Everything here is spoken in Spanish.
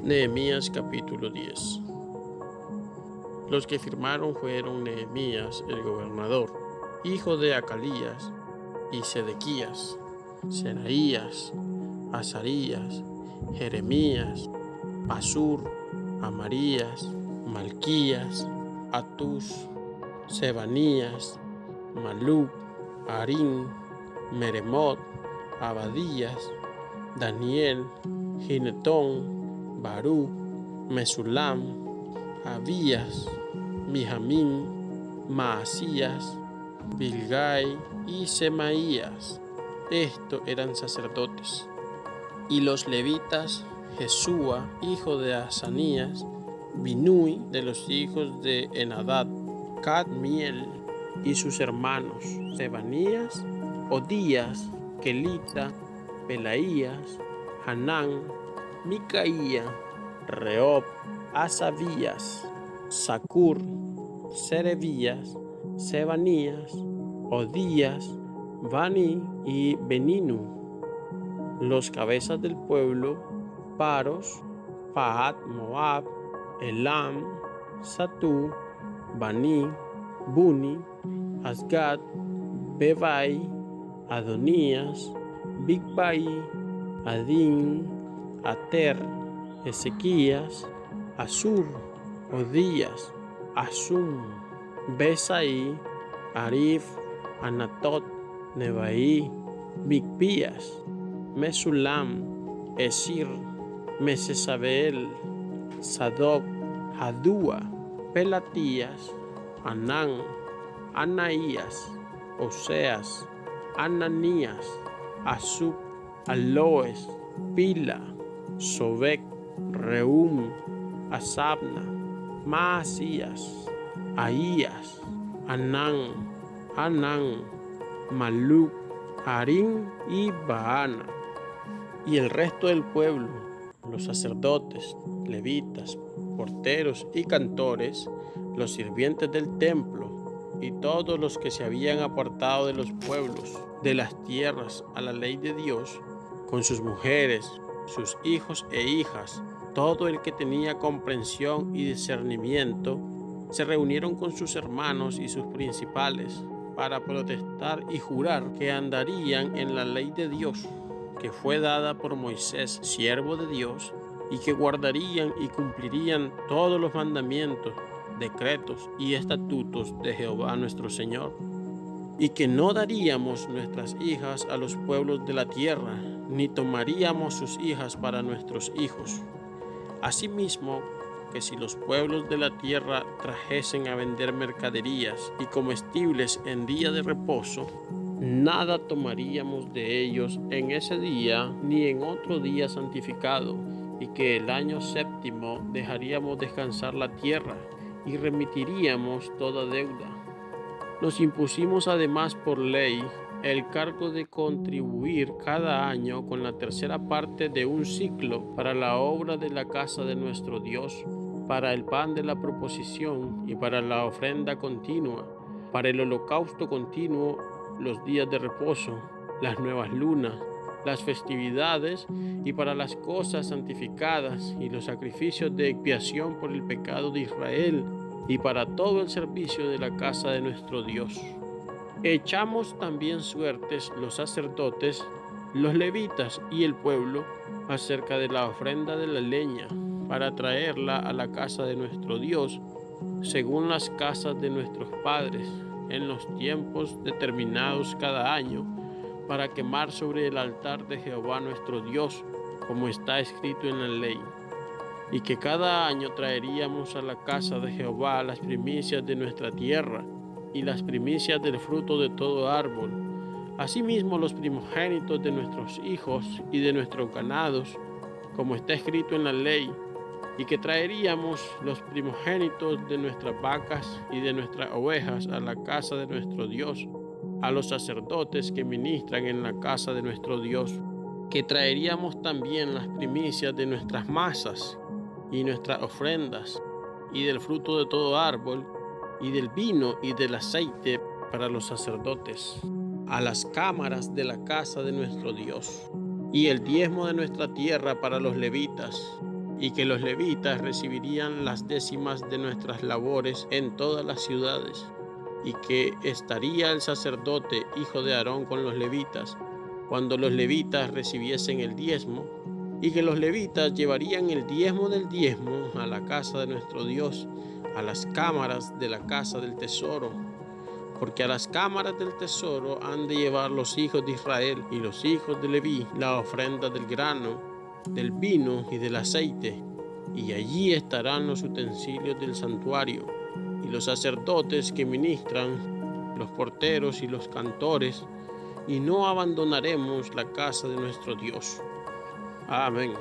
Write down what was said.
Nehemías capítulo 10. Los que firmaron fueron Nehemías el gobernador, hijo de Acalías, y Sedequías, Seraías, Azarías, Jeremías, Pasur, Amarías, Malquías, Atus, Sebanías, Maluk, Harín, Meremot, Abadías, Daniel, Ginetón, Baruc, Mesulam, Abías, Mijamín, Maasías, Bilgai y Semaías. Estos eran sacerdotes. Y los levitas, Jesúa, hijo de Asanías, Binui, de los hijos de Henadad, Cadmiel y sus hermanos, Sebanías, Odías, Kelita, Pelaías, Hanán, Micaía, Reob, Asabías, Sacur, Serebías, Sebanías, Odías, Bani y Beninu. Los cabezas del pueblo, Paros, Pahat Moab, Elam, Satú, Bani, Buni, Asgad, Bebai, Adonías, Bigbai, Adín, Ater, Ezequías, Asur, Odías, Asum, Besai, Arif, Anatot, Nebai, Bigpías, Mesulam, Esir, Mesesabel, Sadoc, Hadúa, Pelatías, Anán, Anaías, Oseas, Ananías, Asub, Aloes, Pila, Sobek, Reum, Asabna, Maasías, Ahías, Anán, Maluk, Harín y Baana. Y el resto del pueblo, los sacerdotes, levitas, porteros y cantores, los sirvientes del templo y todos los que se habían apartado de los pueblos, de las tierras a la ley de Dios, con sus mujeres, sus hijos e hijas, todo el que tenía comprensión y discernimiento, se reunieron con sus hermanos y sus principales para protestar y jurar que andarían en la ley de Dios, que fue dada por Moisés, siervo de Dios, y que guardarían y cumplirían todos los mandamientos, decretos y estatutos de Jehová nuestro Señor, y que no daríamos nuestras hijas a los pueblos de la tierra, ni tomaríamos sus hijas para nuestros hijos. Asimismo, que si los pueblos de la tierra trajesen a vender mercaderías y comestibles en día de reposo, nada tomaríamos de ellos en ese día ni en otro día santificado, y que el año séptimo dejaríamos descansar la tierra y remitiríamos toda deuda. Nos impusimos además por ley el cargo de contribuir cada año con la tercera parte de un siclo para la obra de la casa de nuestro Dios, para el pan de la proposición y para la ofrenda continua, para el holocausto continuo, los días de reposo, las nuevas lunas, las festividades y para las cosas santificadas y los sacrificios de expiación por el pecado de Israel y para todo el servicio de la casa de nuestro Dios. Echamos también suertes los sacerdotes, los levitas y el pueblo acerca de la ofrenda de la leña para traerla a la casa de nuestro Dios, según las casas de nuestros padres, en los tiempos determinados cada año, para quemar sobre el altar de Jehová nuestro Dios, como está escrito en la ley. Y que cada año traeríamos a la casa de Jehová las primicias de nuestra tierra y las primicias del fruto de todo árbol, asimismo los primogénitos de nuestros hijos y de nuestros ganados, como está escrito en la ley, y que traeríamos los primogénitos de nuestras vacas y de nuestras ovejas a la casa de nuestro Dios, a los sacerdotes que ministran en la casa de nuestro Dios, que traeríamos también las primicias de nuestras masas y nuestras ofrendas, y del fruto de todo árbol, y del vino y del aceite para los sacerdotes, a las cámaras de la casa de nuestro Dios, y el diezmo de nuestra tierra para los levitas, y que los levitas recibirían las décimas de nuestras labores en todas las ciudades, y que estaría el sacerdote, hijo de Aarón, con los levitas, cuando los levitas recibiesen el diezmo, y que los levitas llevarían el diezmo del diezmo a la casa de nuestro Dios, a las cámaras de la casa del tesoro, porque a las cámaras del tesoro han de llevar los hijos de Israel y los hijos de Leví la ofrenda del grano, del vino y del aceite, y allí estarán los utensilios del santuario, y los sacerdotes que ministran, los porteros y los cantores, y no abandonaremos la casa de nuestro Dios. Amén.